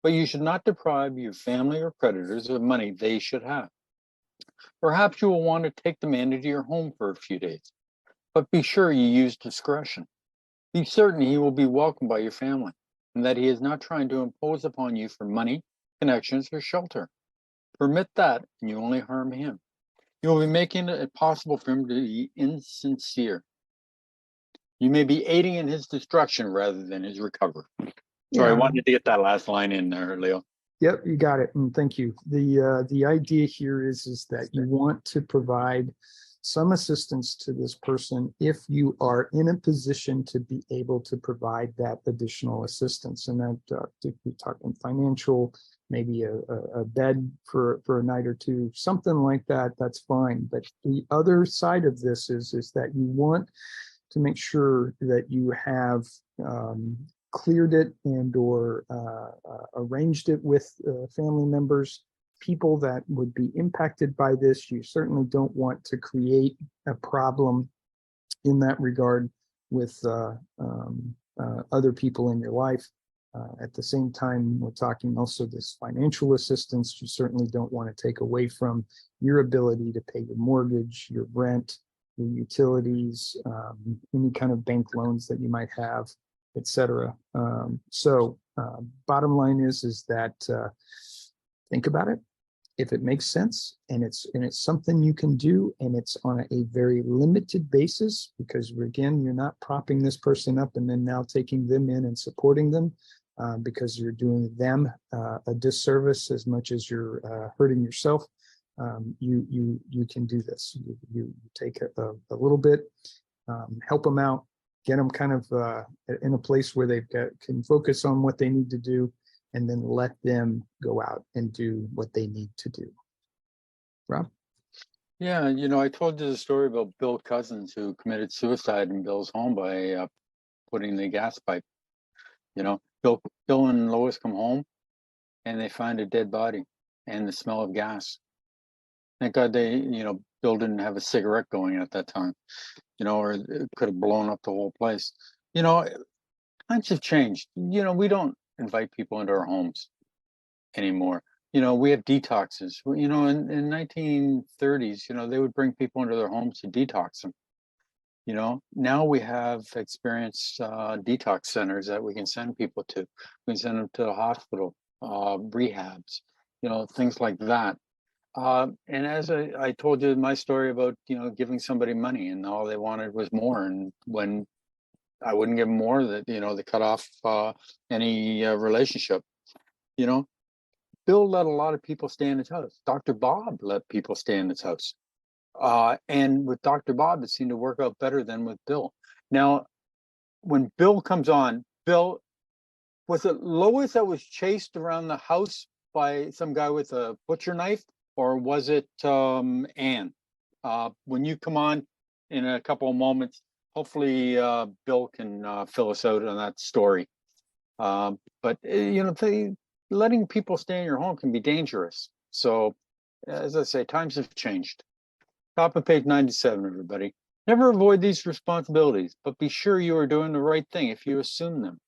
But you should not deprive your family or creditors of money they should have. Perhaps you will want to take the man into your home for a few days, but be sure you use discretion. Be certain he will be welcomed by your family and that he is not trying to impose upon you for money, connections, or shelter. Permit that, and you only harm him. You will be making it possible for him to be insincere. You may be aiding in his destruction rather than his recovery. Sorry, I wanted to get that last line in there, Leo. Yep, you got it, and thank you. The idea here is that you want to provide some assistance to this person if you are in a position to be able to provide that additional assistance. And that if you're talking financial, maybe a bed for a night or two, something like that, that's fine. But the other side of this is that you want to make sure that you have cleared it and or arranged it with family members, people that would be impacted by this. You certainly don't want to create a problem in that regard with other people in your life. At the same time, we're talking also this financial assistance. You certainly don't want to take away from your ability to pay your mortgage, your rent, your utilities, any kind of bank loans that you might have, etc. So bottom line is that think about it. If it makes sense and it's something you can do, and it's on a very limited basis, because again, you're not propping this person up and then now taking them in and supporting them, because you're doing them a disservice as much as you're hurting yourself. You can do this. You take a little bit help them out, get them kind of in a place where can focus on what they need to do, and then let them go out and do what they need to do. Rob? Yeah, I told you the story about Bill Cousins, who committed suicide in Bill's home by putting the gas pipe. Bill and Lois come home and they find a dead body and the smell of gas. Thank God Bill didn't have a cigarette going at that time, or it could have blown up the whole place. Times have changed. We don't invite people into our homes anymore. We have detoxes. In 1930s, they would bring people into their homes to detox them. Now we have experienced detox centers that we can send people to. We can send them to the hospital, rehabs, things like that. And as I told you my story about, giving somebody money and all they wanted was more. And when I wouldn't give them more, that, they cut off any relationship. Bill let a lot of people stay in his house. Dr. Bob let people stay in his house. And with Dr. Bob, it seemed to work out better than with Bill. Now, when Bill comes on, was it Lois that was chased around the house by some guy with a butcher knife, or was it Anne? When you come on in a couple of moments, hopefully Bill can fill us out on that story. But letting people stay in your home can be dangerous. So, as I say, times have changed. Top of page 97, everybody. Never avoid these responsibilities, but be sure you are doing the right thing if you assume them.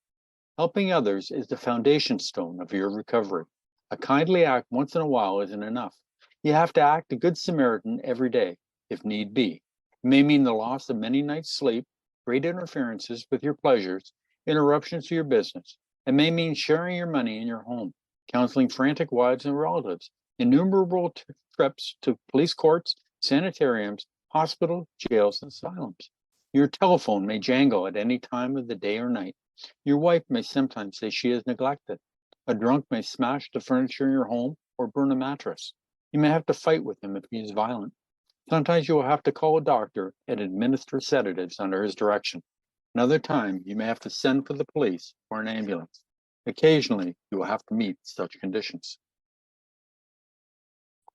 Helping others is the foundation stone of your recovery. A kindly act once in a while isn't enough. You have to act a good Samaritan every day, if need be. It may mean the loss of many nights' sleep, great interferences with your pleasures, interruptions to your business. It may mean sharing your money in your home, counseling frantic wives and relatives, innumerable trips to police courts, sanitariums, hospitals, jails, and asylums. Your telephone may jangle at any time of the day or night. Your wife may sometimes say she is neglected. A drunk may smash the furniture in your home or burn a mattress. You may have to fight with him if he is violent. Sometimes you will have to call a doctor and administer sedatives under his direction. Another time, you may have to send for the police or an ambulance. Occasionally, you will have to meet such conditions.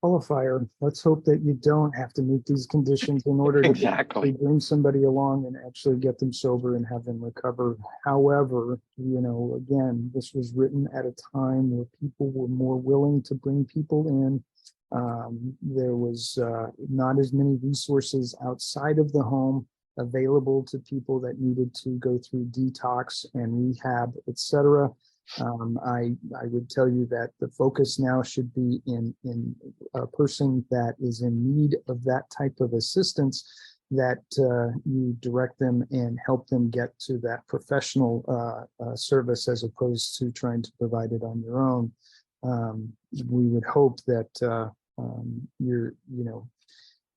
Qualifier. Let's hope that you don't have to meet these conditions in order to Exactly. bring somebody along and actually get them sober and have them recover. However, again, this was written at a time where people were more willing to bring people in. There was not as many resources outside of the home available to people that needed to go through detox and rehab, etc. I would tell you that the focus now should be in a person that is in need of that type of assistance, that you direct them and help them get to that professional service as opposed to trying to provide it on your own. We would hope that you're,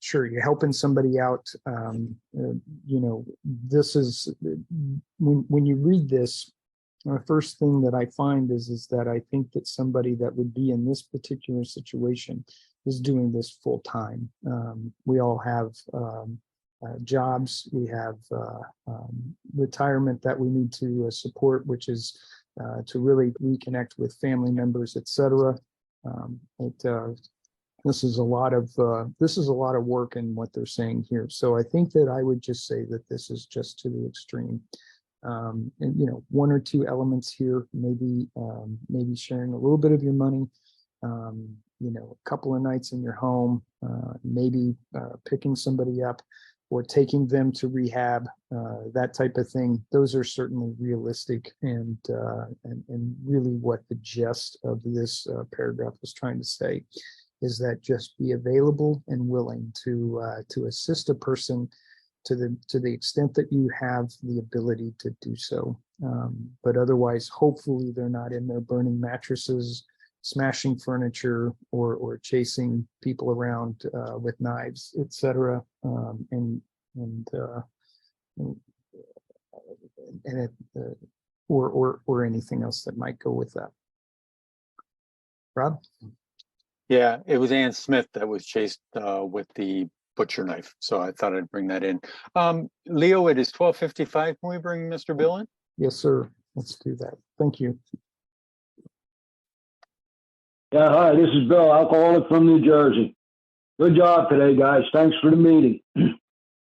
sure, you're helping somebody out. This is when you read this, the first thing that I find is that I think that somebody that would be in this particular situation is doing this full time. We all have jobs, we have retirement that we need to support, which is to really reconnect with family members, etc. This is a lot of work in what they're saying here. So I think that I would just say that this is just to the extreme. And one or two elements here, maybe sharing a little bit of your money, a couple of nights in your home, maybe picking somebody up or taking them to rehab, that type of thing. Those are certainly realistic and really what the gist of this paragraph was trying to say is that just be available and willing to assist a person to the extent that you have the ability to do so. But otherwise, hopefully they're not in there burning mattresses, smashing furniture, or chasing people around with knives, etc. Or anything else that might go with that. Rob? Yeah, it was Ann Smith that was chased with the butcher knife. So I thought I'd bring that in. Leo, it is 12:55. Can we bring Mr. Bill in? Yes, sir. Let's do that. Thank you. Yeah, hi, this is Bill, alcoholic from New Jersey. Good job today, guys. Thanks for the meeting.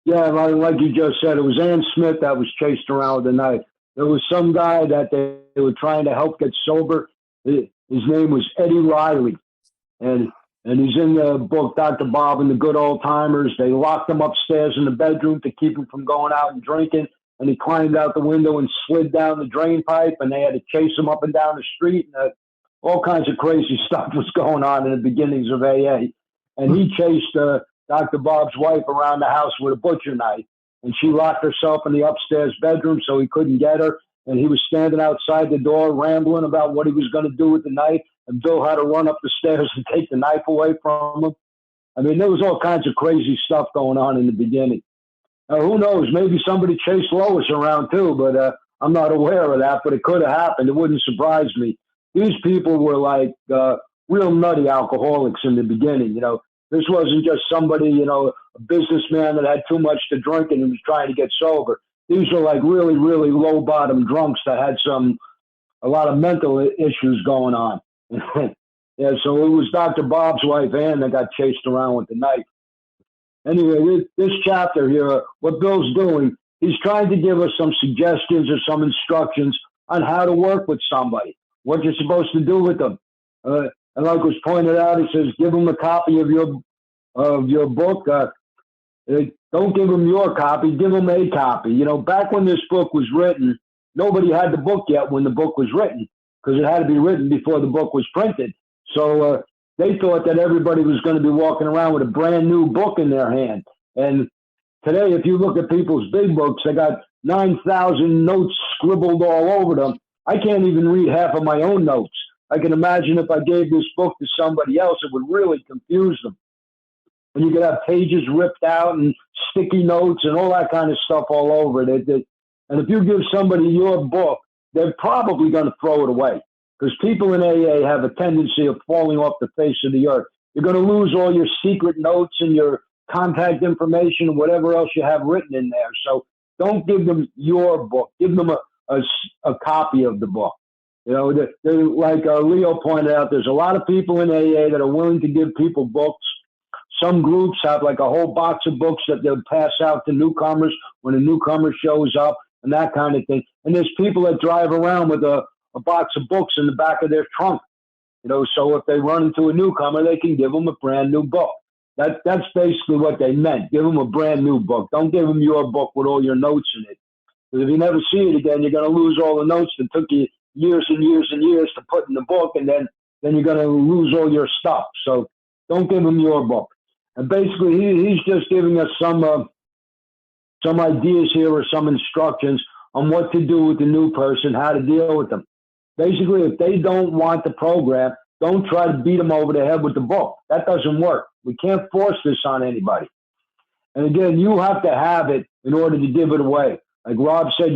Yeah, like you just said, it was Ann Smith that was chased around with a knife. There was some guy that they were trying to help get sober. His name was Eddie Riley. And he's in the book, Dr. Bob and the Good Old Timers. They locked him upstairs in the bedroom to keep him from going out and drinking. And he climbed out the window and slid down the drain pipe, and they had to chase him up and down the street. And all kinds of crazy stuff was going on in the beginnings of AA. And he chased Dr. Bob's wife around the house with a butcher knife. And she locked herself in the upstairs bedroom so he couldn't get her. And he was standing outside the door rambling about what he was going to do with the knife. And Bill had to run up the stairs and take the knife away from him. I mean, there was all kinds of crazy stuff going on in the beginning. Now, who knows? Maybe somebody chased Lois around too, but I'm not aware of that. But it could have happened. It wouldn't surprise me. These people were like real nutty alcoholics in the beginning. You know, this wasn't just somebody, you know, a businessman that had too much to drink and was trying to get sober. These are like really, really low bottom drunks that had a lot of mental issues going on. Yeah, so it was Dr. Bob's wife, Ann, that got chased around with the knife. Anyway, this chapter here, what Bill's doing, he's trying to give us some suggestions or some instructions on how to work with somebody, what you're supposed to do with them. And like was pointed out, he says, give them a copy of your book. Don't give them your copy, give them a copy. You know, back when this book was written, nobody had the book yet when the book was written, because it had to be written before the book was printed. So they thought that everybody was going to be walking around with a brand new book in their hand. And today, if you look at people's big books, they got 9,000 notes scribbled all over them. I can't even read half of my own notes. I can imagine if I gave this book to somebody else, it would really confuse them. And you could have pages ripped out and sticky notes and all that kind of stuff all over it. And if you give somebody your book, they're probably going to throw it away, because people in AA have a tendency of falling off the face of the earth. You're going to lose all your secret notes and your contact information and whatever else you have written in there. So don't give them your book. Give them a copy of the book. You know, like Leo pointed out, there's a lot of people in AA that are willing to give people books. Some groups have like a whole box of books that they'll pass out to newcomers when a newcomer shows up and that kind of thing. And there's people that drive around with a box of books in the back of their trunk. You know, so if they run into a newcomer, they can give them a brand new book. That's basically what they meant. Give them a brand new book. Don't give them your book with all your notes in it. Because if you never see it again, you're going to lose all the notes that took you years and years and years to put in the book, and then you're going to lose all your stuff. So don't give them your book. And basically, he's just giving us some ideas here or some instructions on what to do with the new person, how to deal with them. Basically, if they don't want the program, don't try to beat them over the head with the book. That doesn't work. We can't force this on anybody. And again, you have to have it in order to give it away. Like Rob said,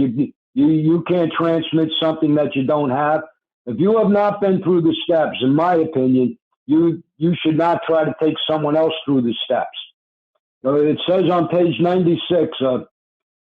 you can't transmit something that you don't have. If you have not been through the steps, in my opinion, you should not try to take someone else through the steps. So it says on page 96,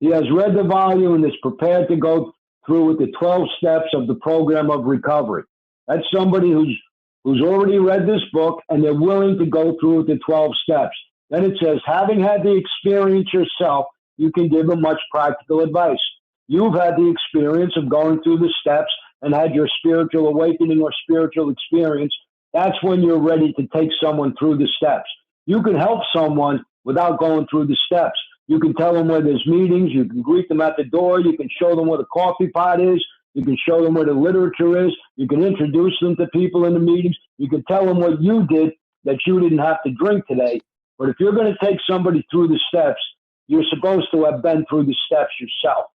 he has read the volume and is prepared to go through with the 12 steps of the program of recovery. That's somebody who's already read this book and they're willing to go through with the 12 steps. Then it says, having had the experience yourself, you can give them much practical advice. You've had the experience of going through the steps and had your spiritual awakening or spiritual experience. That's when you're ready to take someone through the steps. You can help someone without going through the steps. You can tell them where there's meetings. You can greet them at the door. You can show them where the coffee pot is. You can show them where the literature is. You can introduce them to people in the meetings. You can tell them what you did that you didn't have to drink today. But if you're going to take somebody through the steps, you're supposed to have been through the steps yourself.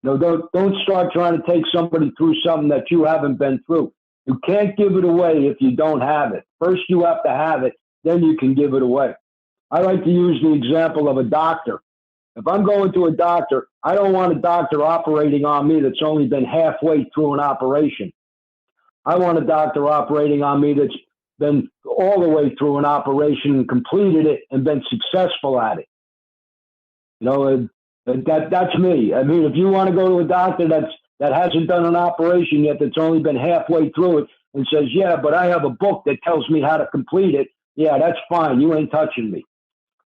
No, don't start trying to take somebody through something that you haven't been through. You can't give it away if you don't have it. First, you have to have it, then you can give it away. I like to use the example of a doctor. If I'm going to a doctor, I don't want a doctor operating on me that's only been halfway through an operation. I want a doctor operating on me that's been all the way through an operation and completed it and been successful at it. You know, that's me. I mean, if you want to go to a doctor that hasn't done an operation yet, that's only been halfway through it and says, yeah, but I have a book that tells me how to complete it. Yeah, that's fine. You ain't touching me.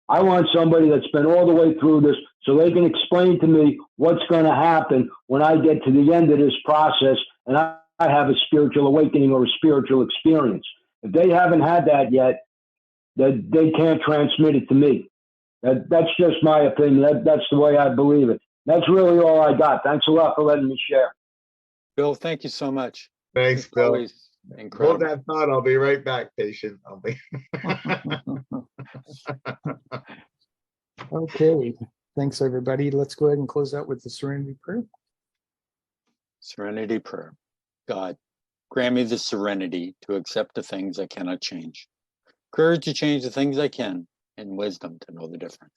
I want somebody that's been all the way through this so they can explain to me what's going to happen when I get to the end of this process and I have a spiritual awakening or a spiritual experience. If they haven't had that yet, that they can't transmit it to me. That's just my opinion. That's the way I believe it. That's really all I got. Thanks a lot for letting me share. Bill, thank you so much. Thanks, It's Bill. always Hold incredible. that thought. I'll be right back, patient. I'll be. Okay, thanks, everybody. Let's go ahead and close out with the Serenity Prayer. Serenity prayer. God, grant me the serenity to accept the things I cannot change, courage to change the things I can, and wisdom to know the difference.